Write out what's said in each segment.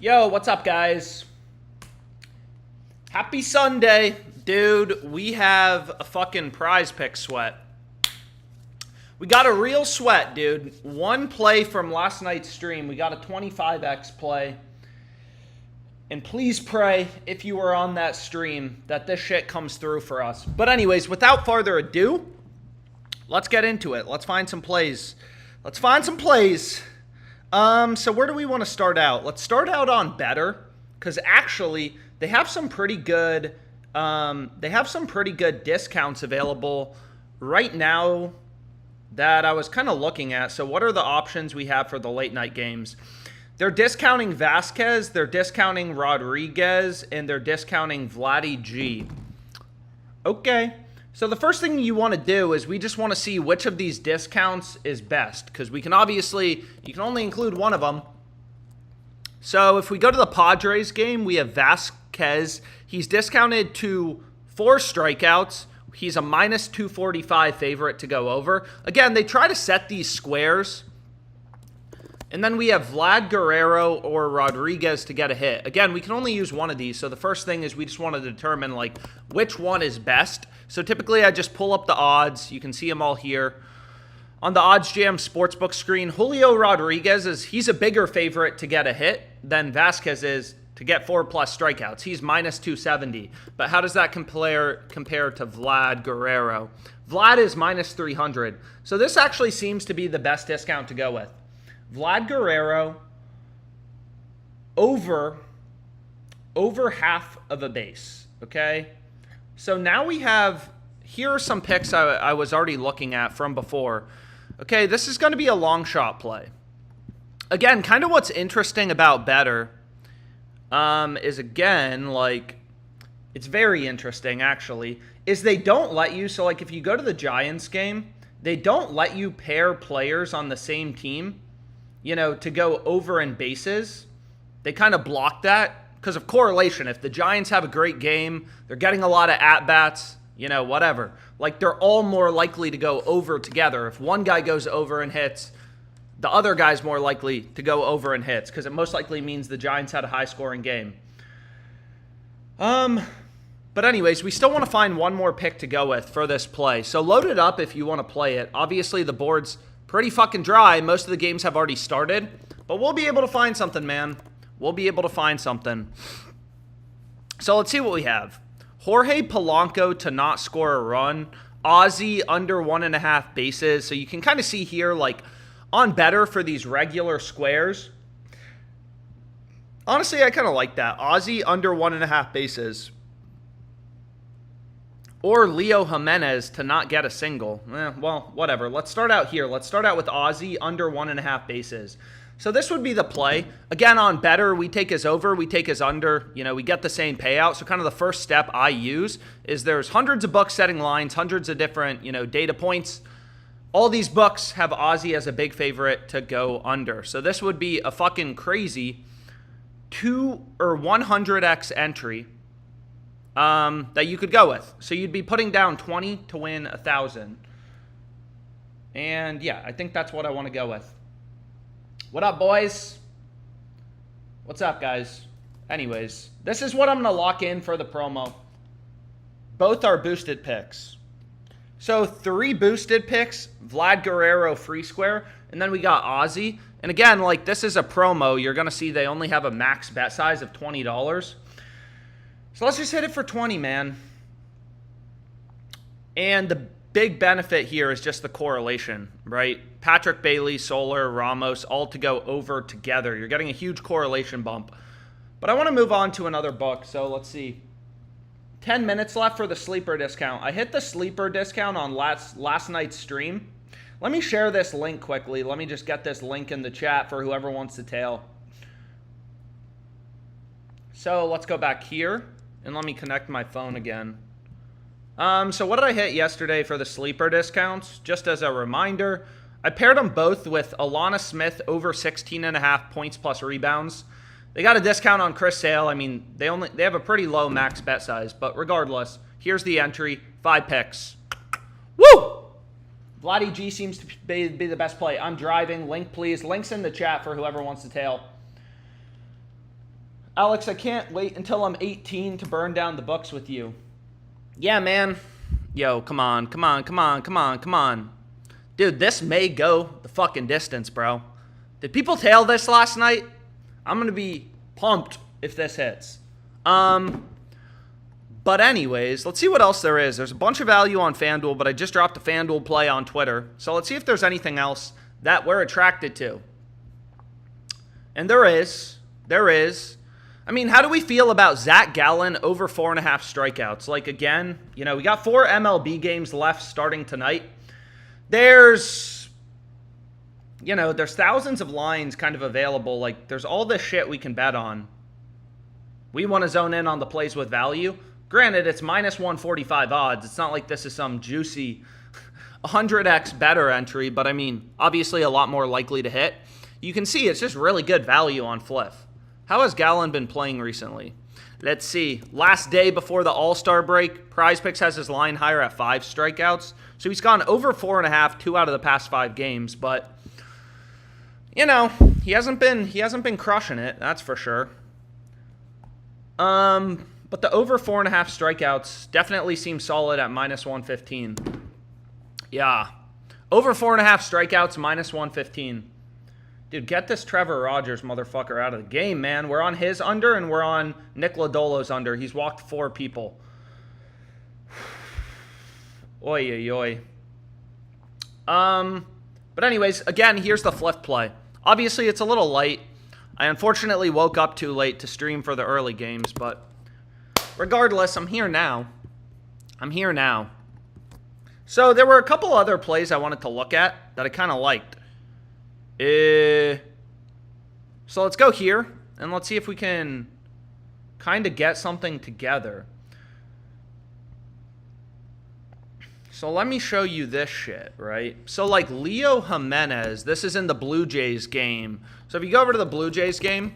Yo, what's up, guys? Happy Sunday. Dude, we have a fucking PrizePicks sweat. We got a real sweat, dude. One play from last night's stream. We got a 25x play. And please pray, if you were on that stream, that this shit comes through for us. But anyways, without further ado, let's get into it. Let's find some plays. So where do we want to start out? Let's start out on better, because actually they have some pretty good discounts available right now that I was kind of looking at. So what are the options we have for the late night games? They're discounting Vasquez, they're discounting Rodriguez, and they're discounting Vladdy G. Okay. So the first thing you want to do is we just want to see which of these discounts is best, because you can only include one of them. So if we go to the Padres game, we have Vasquez. He's discounted to 4 strikeouts. He's a minus 245 favorite to go over. Again, they try to set these squares. And then we have Vlad Guerrero or Rodriguez to get a hit. Again, we can only use one of these. So the first thing is we just want to determine which one is best. So typically I just pull up the odds. You can see them all here. On the Odds Jam Sportsbook screen, Julio Rodriguez he's a bigger favorite to get a hit than Vasquez is to get 4+ strikeouts. He's minus 270. But how does that compare to Vlad Guerrero? Vlad is minus 300. So this actually seems to be the best discount to go with. Vlad Guerrero over half of a base, okay? So now here are some picks I was already looking at from before. Okay, this is going to be a long shot play. Again, kind of what's interesting about better is, again, it's very interesting, actually, is they don't let you, so if you go to the Giants game, they don't let you pair players on the same team, to go over in bases. They kind of block that because of correlation. If the Giants have a great game, they're getting a lot of at-bats, whatever. They're all more likely to go over together. If one guy goes over and hits, the other guy's more likely to go over and hits because it most likely means the Giants had a high-scoring game. But anyways, we still want to find one more pick to go with for this play. So load it up if you want to play it. Obviously, the board's pretty fucking dry. Most of the games have already started. But we'll be able to find something, man. We'll be able to find something. So let's see what we have. Jorge Polanco to not score a run. Ozzy under 1.5 bases. So you can kind of see here, on better for these regular squares. Honestly, I kind of like that. Ozzy under 1.5 bases. Or Leo Jimenez to not get a single. Well, whatever. Let's start out here. Let's start out with Ozzy under 1.5 bases. So this would be the play. Again, on better, we take his over, we take his under. We get the same payout. So kind of the first step I use is there's hundreds of books setting lines, hundreds of different, data points. All these books have Ozzy as a big favorite to go under. So this would be a fucking crazy 100x entry that you could go with. So you'd be putting down 20 to win 1,000. And yeah, I think that's what I want to go with. What up, boys? What's up, guys? Anyways, this is what I'm going to lock in for the promo. Both are boosted picks. So 3 boosted picks, Vlad Guerrero free square, and then we got Ozzy. And again, this is a promo. You're going to see they only have a max bet size of $20. So let's just hit it for 20, man. And the big benefit here is just the correlation, right? Patrick Bailey, Soler, Ramos, all to go over together. You're getting a huge correlation bump. But I want to move on to another book. So let's see. 10 minutes left for the sleeper discount. I hit the sleeper discount on last night's stream. Let me share this link quickly. Let me just get this link in the chat for whoever wants to tail. So let's go back here. And let me connect my phone again. So what did I hit yesterday for the sleeper discounts? Just as a reminder, I paired them both with Alana Smith over 16.5 points plus rebounds. They got a discount on Chris Sale. I mean, they have a pretty low max bet size, but regardless, here's the entry, 5 picks. Woo! Vladdy G seems to be the best play. I'm driving. Link, please. Links in the chat for whoever wants to tail. Alex, I can't wait until I'm 18 to burn down the books with you. Yeah, man. Yo, come on. Dude, this may go the fucking distance, bro. Did people tail this last night? I'm going to be pumped if this hits. But anyways, let's see what else there is. There's a bunch of value on FanDuel, but I just dropped a FanDuel play on Twitter. So let's see if there's anything else that we're attracted to. And there is. I mean, how do we feel about Zach Gallen over 4.5 strikeouts? Like, again, we got 4 MLB games left starting tonight. There's thousands of lines kind of available. Like, there's all this shit we can bet on. We want to zone in on the plays with value. Granted, it's minus 145 odds. It's not like this is some juicy 100x better entry, but I mean, obviously a lot more likely to hit. You can see it's just really good value on Fliff. How has Gallen been playing recently? Let's see. Last day before the All-Star break, PrizePicks has his line higher at 5 strikeouts. So he's gone over 4.5, 2 out of the past 5 games, but he hasn't been crushing it, that's for sure. But the over 4.5 strikeouts definitely seems solid at minus 115. Yeah. Over 4.5 strikeouts, minus 115. Dude, get this Trevor Rogers motherfucker out of the game, man. We're on his under and we're on Nick Lodolo's under. He's walked 4 people. Oy, oy, oy. But anyways, again, here's the Fliff play. Obviously, it's a little light. I unfortunately woke up too late to stream for the early games, but regardless, I'm here now. So there were a couple other plays I wanted to look at that I kind of liked. So let's go here, and let's see if we can kind of get something together. So let me show you this shit, right? So like Leo Jimenez, this is in the Blue Jays game. So if you go over to the Blue Jays game,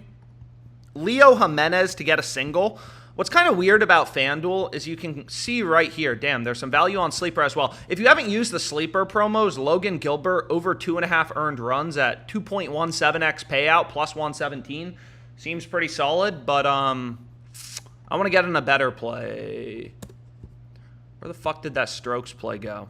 Leo Jimenez to get a single. What's kind of weird about FanDuel is you can see right here, damn, there's some value on Sleeper as well. If you haven't used the Sleeper promos, Logan Gilbert over 2.5 earned runs at 2.17x payout plus 117. Seems pretty solid, but I want to get in a better play. Where the fuck did that Strokes play go?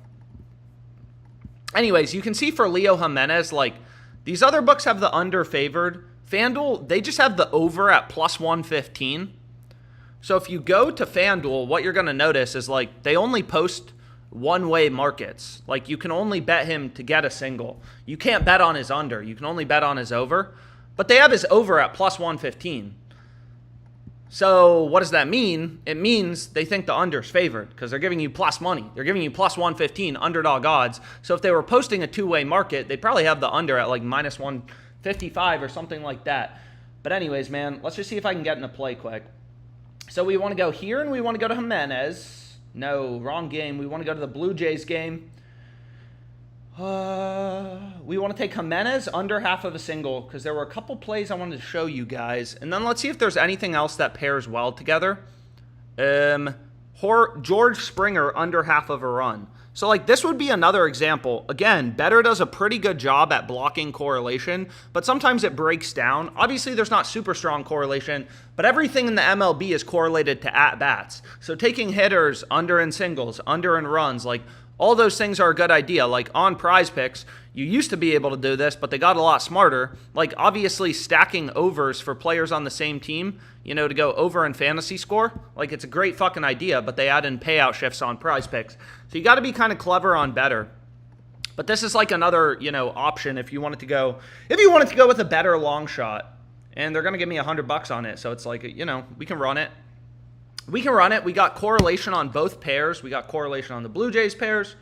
Anyways, you can see for Leo Jimenez, like, these other books have the under favored. FanDuel, they just have the over at plus 115. So if you go to FanDuel, what you're going to notice is, like, they only post one-way markets. Like, you can only bet him to get a single. You can't bet on his under. You can only bet on his over. But they have his over at plus 115. So what does that mean? It means they think the under's favored because they're giving you plus money. They're giving you plus 115 underdog odds. So if they were posting a two-way market, they'd probably have the under at like minus 155 or something like that. But anyways, man, let's just see if I can get in a play quick. So we want to go here and we want to go to Jimenez. No, wrong game. We want to go to the Blue Jays game. We want to take Jimenez under half of a single because there were a couple plays I wanted to show you guys. And then let's see if there's anything else that pairs well together. George Springer under half of a run. So like this would be another example. Again, Better does a pretty good job at blocking correlation, but sometimes it breaks down. Obviously, there's not super strong correlation, but everything in the MLB is correlated to at-bats. So taking hitters under in singles, under in runs, like all those things are a good idea. Like on PrizePicks, you used to be able to do this, but they got a lot smarter. Like obviously stacking overs for players on the same team, to go over in fantasy score. Like it's a great fucking idea, but they add in payout shifts on PrizePicks. So you got to be kind of clever on Better. But this is like another, option if you wanted to go with a better long shot. And they're going to give me $100 on it. So it's like, we can run it. We got correlation on both pairs. We got correlation on the Blue Jays pairs.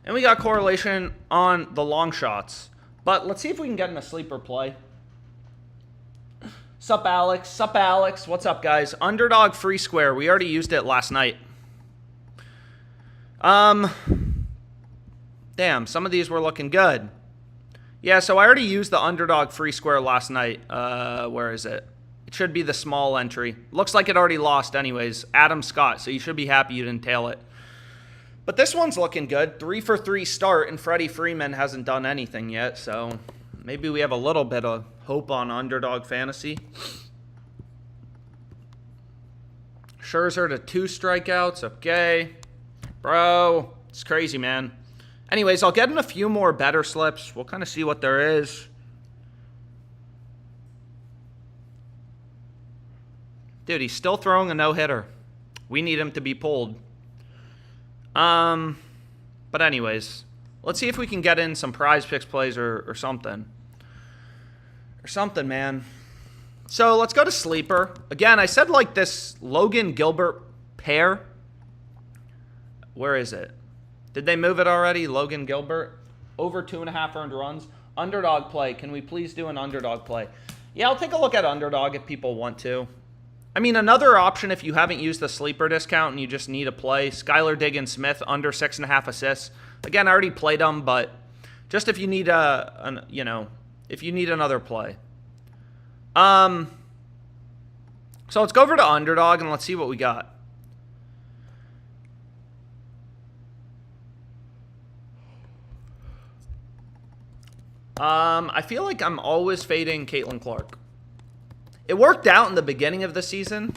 And we got correlation on the long shots. But let's see if we can get in a sleeper play. Sup, Alex? What's up, guys? Underdog free square. We already used it last night. Damn, some of these were looking good. Yeah, so I already used the Underdog free square last night. Where is it? It should be the small entry. Looks like it already lost anyways. Adam Scott, so you should be happy you didn't tail it. But this one's looking good. 3-for-3 start, and Freddie Freeman hasn't done anything yet, so maybe we have a little bit of hope on Underdog Fantasy. Scherzer to 2 strikeouts. Okay. Bro, it's crazy, man. Anyways, I'll get in a few more better slips. We'll kind of see what there is. Dude, he's still throwing a no-hitter. We need him to be pulled. But anyways, let's see if we can get in some PrizePicks plays or something. Or something, man. So let's go to Sleeper. Again, I said like this Logan Gilbert pair. Where is it? Did they move it already? Logan Gilbert. Over 2.5 earned runs. Underdog play. Can we please do an underdog play? Yeah, I'll take a look at underdog if people want to. I mean, another option if you haven't used the sleeper discount and you just need a play. Skylar Diggins Smith under 6.5 assists. Again, I already played them, but just if you need if you need another play. So let's go over to underdog and let's see what we got. I feel like I'm always fading Caitlin Clark. It worked out in the beginning of the season.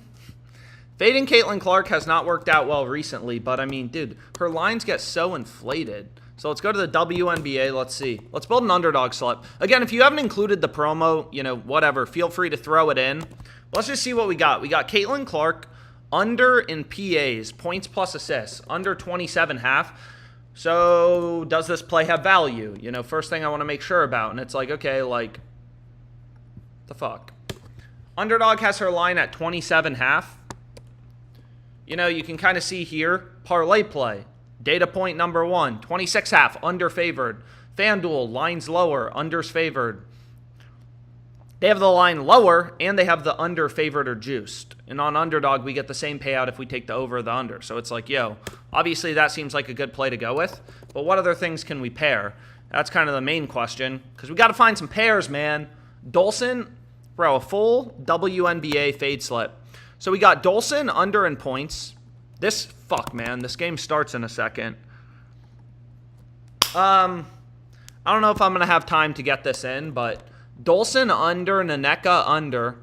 Fading Caitlin Clark has not worked out well recently, but I mean, dude, her lines get so inflated. So let's go to the WNBA. Let's see. Let's build an underdog slip. Again, if you haven't included the promo, whatever, feel free to throw it in. Let's just see what we got. We got Caitlin Clark under in PAs, points plus assists, under 27.5. So does this play have value? First thing I want to make sure about. And it's like, okay, like, the fuck? Underdog has her line at 27.5. You can kind of see here, parlay play. Data point number 1, 26.5, under favored. FanDuel, lines lower, unders favored. They have the line lower, and they have the under favored or juiced. And on underdog, we get the same payout if we take the over or the under. So it's like, obviously that seems like a good play to go with. But what other things can we pair? That's kind of the main question. Because we got to find some pairs, man. Dolson, bro, a full WNBA fade slip. So we got Dolson under in points. This game starts in a second. I don't know if I'm going to have time to get this in, but Dolson under, Naneka under.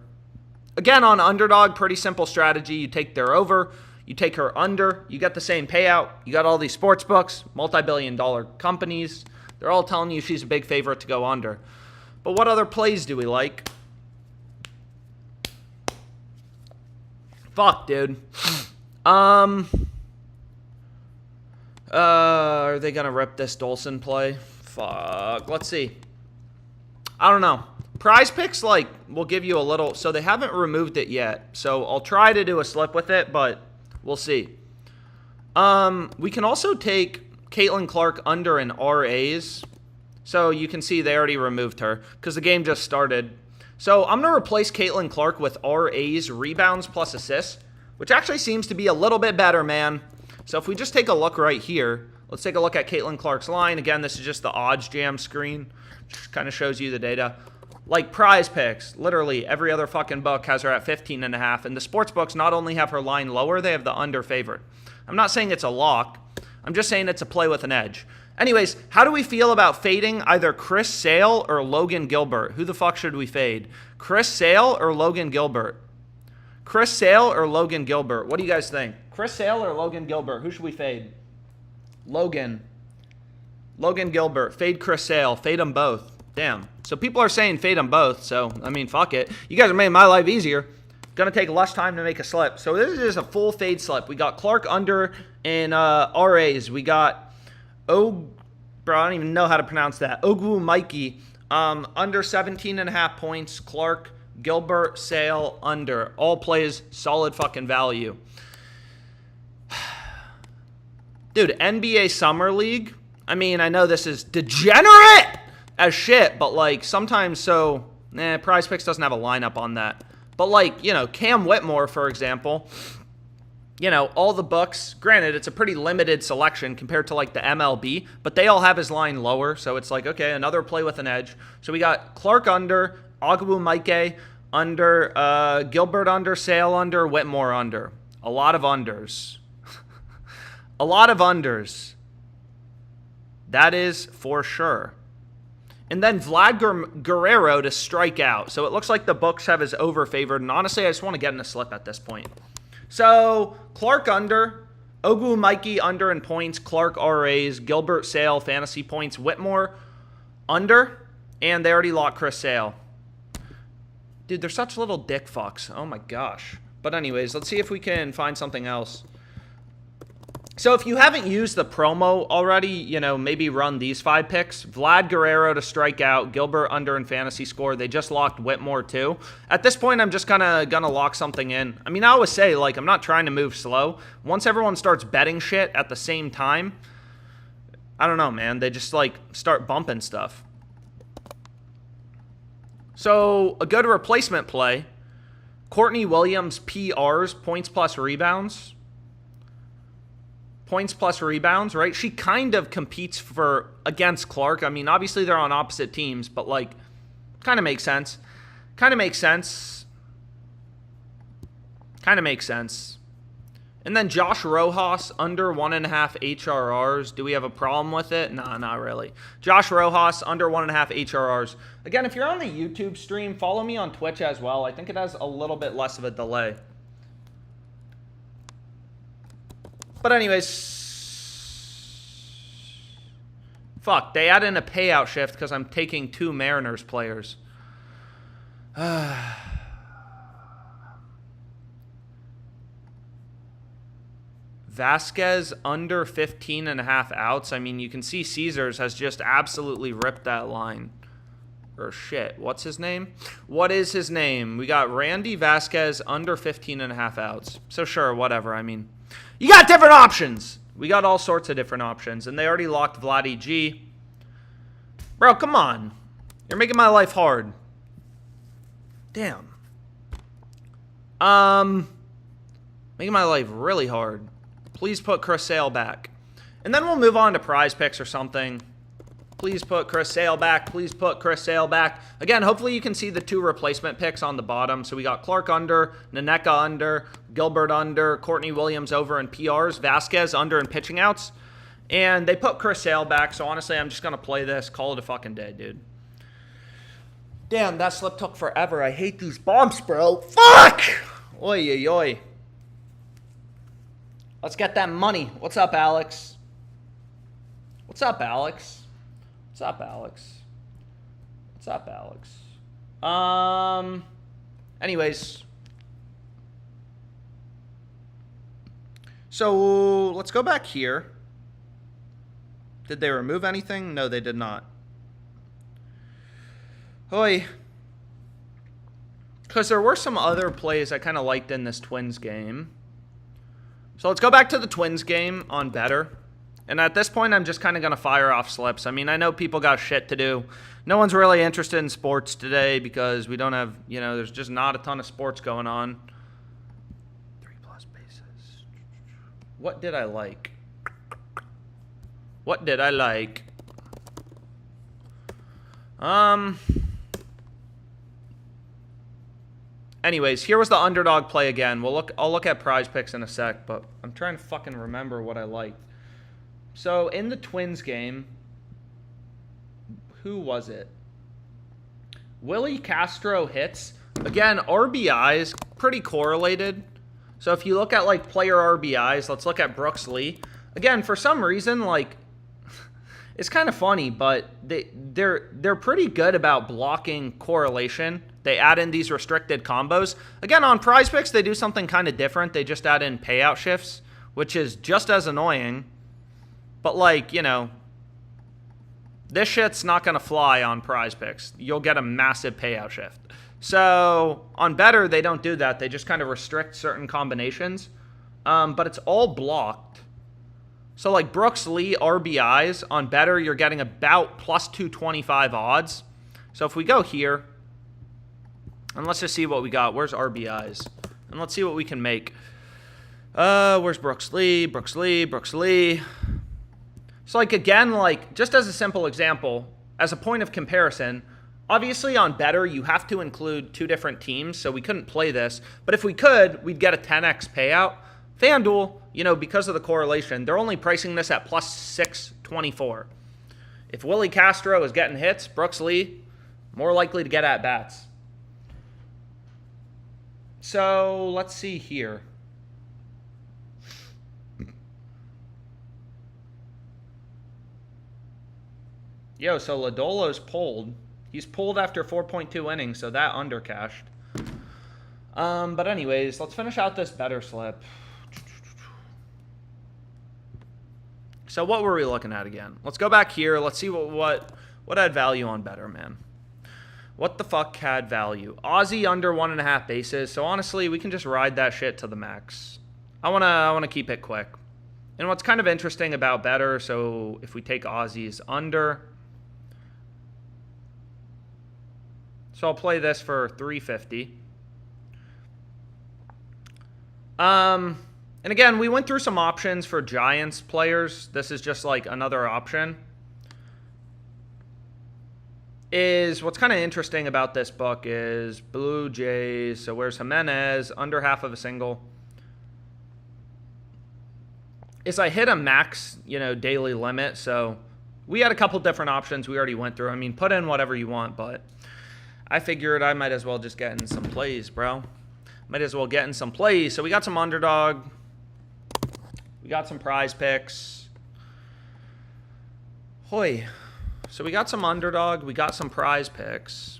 Again, on underdog, pretty simple strategy. You take their over, you take her under, you get the same payout. You got all these sports books, multi-billion-dollar companies. They're all telling you she's a big favorite to go under. But what other plays do we like? Fuck, dude. Are they going to rip this Dolson play? Fuck. Let's see. I don't know. PrizePicks, will give you a little... So they haven't removed it yet. So I'll try to do a slip with it, but we'll see. We can also take Caitlin Clark under in RAs. So you can see they already removed her because the game just started. So I'm going to replace Caitlin Clark with RAs, rebounds plus assists, which actually seems to be a little bit better, man. So if we just take a look right here, let's take a look at Caitlin Clark's line. Again, this is just the odds jam screen. Just kind of shows you the data. Like PrizePicks, literally every other fucking book has her at 15.5. And the sports books not only have her line lower, they have the under favored. I'm not saying it's a lock. I'm just saying it's a play with an edge. Anyways, how do we feel about fading either Chris Sale or Logan Gilbert? Who the fuck should we fade? Chris Sale or Logan Gilbert? Chris Sale or Logan Gilbert? What do you guys think? Chris Sale or Logan Gilbert? Who should we fade? Logan Gilbert. Fade Chris Sale. Fade them both. Damn. So people are saying fade them both. So, I mean, fuck it. You guys are making my life easier. Going to take less time to make a slip. So this is a full fade slip. We got Clark under in RAs. We got I don't even know how to pronounce that. Ogwu Mikey under 17.5 points. Clark, Gilbert, Sale, under. All plays solid fucking value. Dude, NBA Summer League. I mean, I know this is degenerate as shit, but sometimes PrizePicks doesn't have a lineup on that. But Cam Whitmore, for example, all the books, granted, it's a pretty limited selection compared to the MLB, but they all have his line lower. So it's okay, another play with an edge. So we got Clark under, Ogwu Mike under, Gilbert under, Sale under, Whitmore under. A lot of unders. A lot of unders. That is for sure. And then Vlad Guerrero to strike out. So it looks like the books have his over favored. And honestly, I just want to get in a slip at this point. So Clark under, Ogu Mikey under in points, Clark RAs, Gilbert Sale fantasy points, Whitmore under, and they already locked Chris Sale. Dude, they're such little dick fucks. Oh my gosh. But anyways, let's see if we can find something else. So if you haven't used the promo already, you know, maybe run these 5 picks. Vlad Guerrero to strike out, Gilbert under in fantasy score. They just locked Whitmore too. At this point, I'm just kind of going to lock something in. I mean, I always say, like, I'm not trying to move slow. Once everyone starts betting shit at the same time, I don't know, man. They just, like, start bumping stuff. So a good replacement play. Courtney Williams PRs, points plus rebounds. Points plus rebounds, right? She kind of competes against Clark. I mean, obviously they're on opposite teams, but like, kind of makes sense. Kind of makes sense. Kind of makes sense. And then Josh Rojas under 1.5 HRRs. Do we have a problem with it? Nah, not really. Josh Rojas under 1.5 HRRs. Again, if you're on the YouTube stream, follow me on Twitch as well. I think it has a little bit less of a delay. But anyways, fuck, they add in a payout shift because I'm taking 2 Mariners players. Vasquez under 15.5 outs. I mean, you can see Caesars has just absolutely ripped that line. Or shit, what's his name? What is his name? We got Randy Vasquez under 15.5 outs. So sure, whatever, I mean. You got different options. We got all sorts of different options. And they already locked Vladdy G. Bro, come on. You're making my life hard. Damn. Making my life really hard. Please put Chris Sale back. And then we'll move on to PrizePicks or something. Please put Chris Sale back. Please put Chris Sale back. Again, hopefully you can see the 2 replacement picks on the bottom. So we got Clark under, Naneka under, Gilbert under, Courtney Williams over in PRs, Vasquez under in pitching outs. And they put Chris Sale back. So honestly, I'm just going to play this. Call it a fucking day, dude. Damn, that slip took forever. I hate these bombs, bro. Fuck! Oy, oy, oy. Let's get that money. What's up, Alex? What's up, Alex? What's up, Alex? What's up, Alex? Anyways. So, let's go back here. Did they remove anything? No, they did not. Hoi. Because there were some other plays I kind of liked in this Twins game. So, let's go back to the Twins game on Better. And at this point, I'm just kind of going to fire off slips. I mean, I know people got shit to do. No one's really interested in sports today because we don't have, you know, there's just not a ton of sports going on. 3+ bases. What did I like? What did I like? Anyways, here was the underdog play again. I'll look at PrizePicks in a sec, but I'm trying to fucking remember what I liked. So, in the Twins game, who was it? Willie Castro hits. Again, RBIs, pretty correlated. So, if you look at, like, player RBIs, let's look at Brooks Lee. Again, for some reason, like, it's kind of funny, but they're pretty good about blocking correlation. They add in these restricted combos. Again, on PrizePicks, they do something kind of different. They just add in payout shifts, which is just as annoying. But, like, you know, this shit's not going to fly on PrizePicks. You'll get a massive payout shift. So, on Better, they don't do that. They just kind of restrict certain combinations. But it's all blocked. So, like, Brooks Lee RBIs, on Better, you're getting about plus 225 odds. So, if we go here, and let's just see what we got. Where's RBIs? And let's see what we can make. Where's Brooks Lee? Brooks Lee, Brooks Lee. So, like, again, like, just as a simple example, as a point of comparison, obviously on Better, you have to include 2 different teams, so we couldn't play this. But if we could, we'd get a 10x payout. FanDuel, you know, because of the correlation, they're only pricing this at plus 624. If Willie Castro is getting hits, Brooks Lee, more likely to get at-bats. So, let's see here. Yo, so Lodolo's pulled. He's pulled after 4.2 innings, so that undercashed. But anyways, let's finish out this better slip. So what were we looking at again? Let's go back here. Let's see what had value on better, man. What the fuck had value? Aussie under 1.5 bases. So honestly, we can just ride that shit to the max. I wanna keep it quick. And what's kind of interesting about better, so if we take Aussies under, so I'll play this for 350. And again, we went through some options for Giants players. This is just like another option. What's kind of interesting about this book is Blue Jays. So where's Jimenez? Under half of a single. I hit a max, daily limit. So we had a couple different options we already went through. I mean, put in whatever you want, but I figured I might as well just get in some plays, bro. Might as well get in some plays. So we got some Underdog. We got some PrizePicks. Hoy. So we got some Underdog. We got some PrizePicks.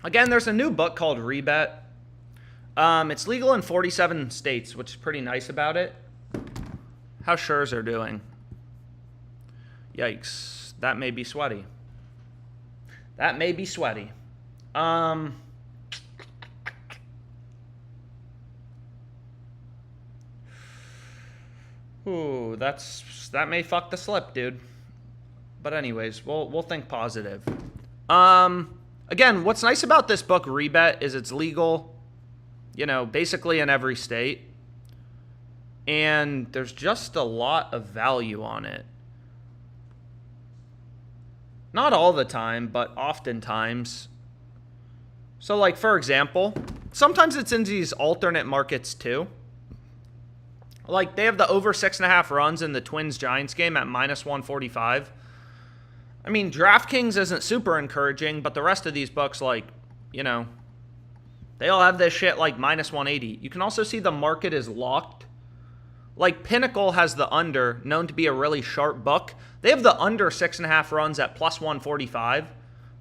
Again, there's a new book called Rebet. It's legal in 47 states, which is pretty nice about it. How's Scherzer doing? Yikes. That may be sweaty. That may be sweaty. Ooh, that may fuck the slip, dude. But anyways, we'll think positive. Again, what's nice about this book, Rebet, is it's legal, basically in every state. And there's just a lot of value on it. Not all the time, but oftentimes. So, like, for example, sometimes it's in these alternate markets, too. Like, they have the over 6.5 runs in the Twins-Giants game at minus 145. I mean, DraftKings isn't super encouraging, but the rest of these books, like, they all have this shit like minus 180. You can also see the market is locked. Like, Pinnacle has the under, known to be a really sharp book. They have the under 6.5 runs at plus 145.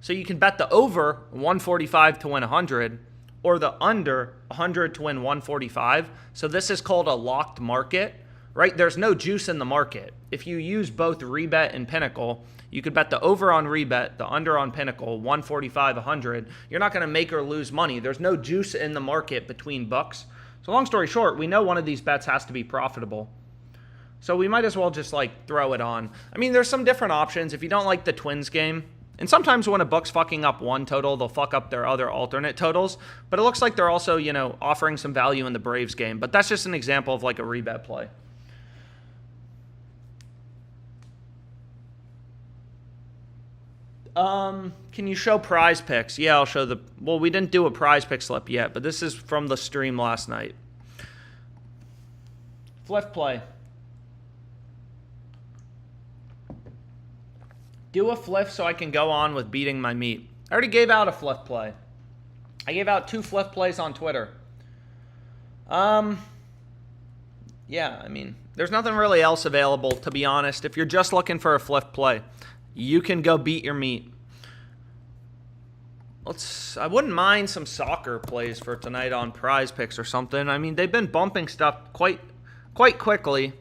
So you can bet the over 145 to win 100. Or the under 100 to win 145. So this is called a locked market, right? There's no juice in the market. If you use both Rebet and Pinnacle, you could bet the over on Rebet, the under on Pinnacle, 145, 100. You're not going to make or lose money. There's no juice in the market between books. So long story short, we know one of these bets has to be profitable. So we might as well just throw it on. I mean, there's some different options. If you don't like the Twins game, and sometimes when a book's fucking up one total, they'll fuck up their other alternate totals. But it looks like they're also, offering some value in the Braves game. But that's just an example of a rebet play. Can you show PrizePicks? Yeah, I'll show well, we didn't do a PrizePick slip yet, but this is from the stream last night. Flip play. Do a flip so I can go on with beating my meat. I already gave out a flip play. I gave out 2 flip plays on Twitter. Yeah, I mean, there's nothing really else available, to be honest. If you're just looking for a flip play, you can go beat your meat. I wouldn't mind some soccer plays for tonight on PrizePicks or something. I mean, they've been bumping stuff quite quickly.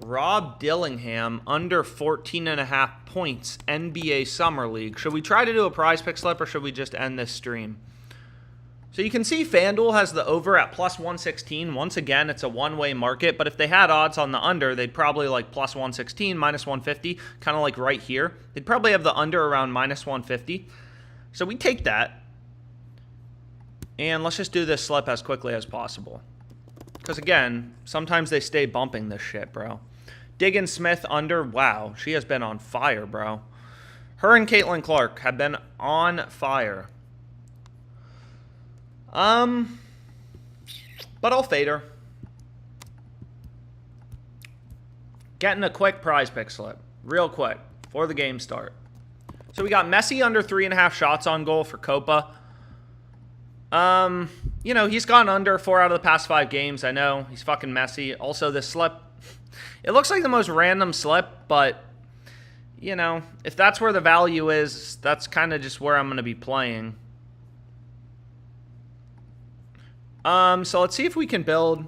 Rob Dillingham, under 14.5 points, NBA Summer League. Should we try to do a PrizePick slip or should we just end this stream? So you can see FanDuel has the over at plus 116. Once again, it's a one-way market, but if they had odds on the under, they'd probably plus 116, minus 150, kind of like right here. They'd probably have the under around minus 150. So we take that, and let's just do this slip as quickly as possible. Because again, sometimes they stay bumping this shit, bro. Diggin Smith under. Wow, she has been on fire, bro. Her and Caitlin Clark have been on fire. But I'll fade her. Getting a quick PrizePick slip. Real quick. Before the game start. So we got Messi under 3.5 shots on goal for Copa. you know, he's gone under 4 out of the past 5 games. I know, he's fucking messy. Also, this slip, it looks like the most random slip, but, you know, if that's where the value is, that's kind of just where I'm going to be playing. So let's see if we can build.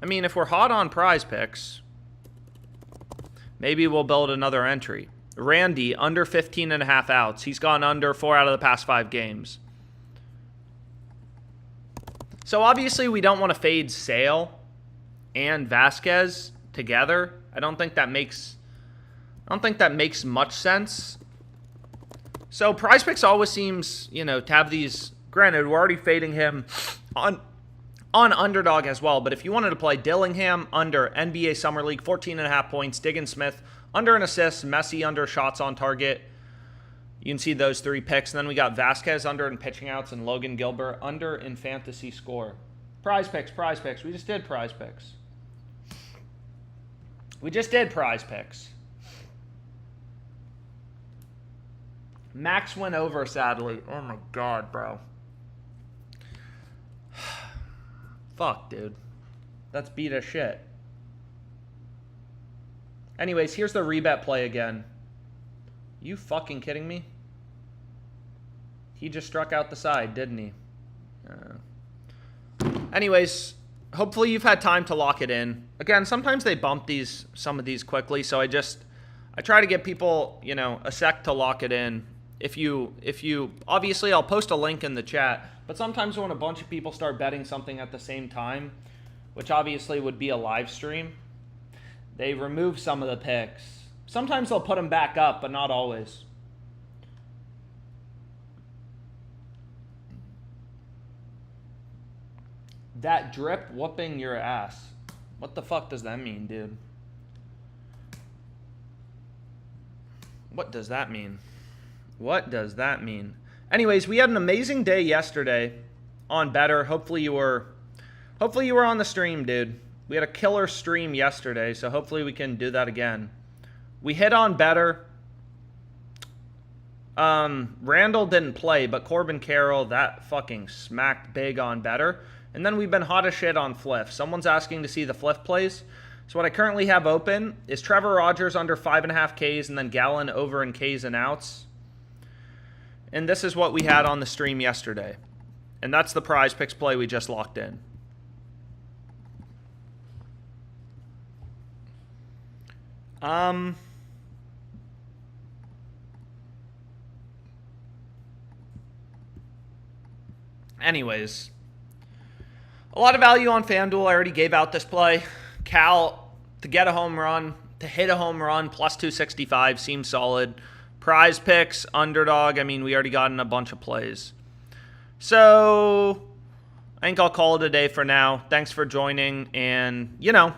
I mean, if we're hot on PrizePicks, maybe we'll build another entry. Randy, under 15.5 outs. He's gone under 4 out of the past 5 games. So obviously we don't want to fade Sale and Vasquez together. I don't think that makes much sense. So PrizePicks always seems, you know, to have these. Granted, we're already fading him on Underdog as well. But if you wanted to play Dillingham under NBA Summer League, 14.5 points. Diggin Smith under an assist. Messi under shots on target. You can see those 3 picks. And then we got Vasquez under in pitching outs and Logan Gilbert under in fantasy score. PrizePicks. We just did PrizePicks. Max went over, sadly. Oh my god, bro. Fuck, dude. That's beat as shit. Anyways, here's the rebet play again. You fucking kidding me? He just struck out the side, didn't he? Anyways, hopefully you've had time to lock it in. Again, sometimes they bump some of these quickly, so I try to give people, you know, a sec to lock it in. If you obviously I'll post a link in the chat, but sometimes when a bunch of people start betting something at the same time, which obviously would be a live stream, they remove some of the picks. Sometimes they'll put them back up, but not always. That drip whooping your ass. What the fuck does that mean, dude? What does that mean? What does that mean? Anyways, we had an amazing day yesterday on Better. Hopefully you were on the stream, dude. We had a killer stream yesterday, so hopefully we can do that again. We hit on Better. Randall didn't play, but Corbin Carroll, that fucking smacked big on Better. And then we've been hot as shit on Fliff. Someone's asking to see the Fliff plays. So what I currently have open is Trevor Rogers under 5.5 Ks and then Gallen over in Ks and outs. And this is what we had on the stream yesterday. And that's the PrizePicks play we just locked in. Anyways, a lot of value on FanDuel. I already gave out this play. Cal to get a home run, to hit a home run, plus 265 seems solid. PrizePicks, Underdog, I mean, we already got in a bunch of plays. So I think I'll call it a day for now. Thanks for joining, and, you know,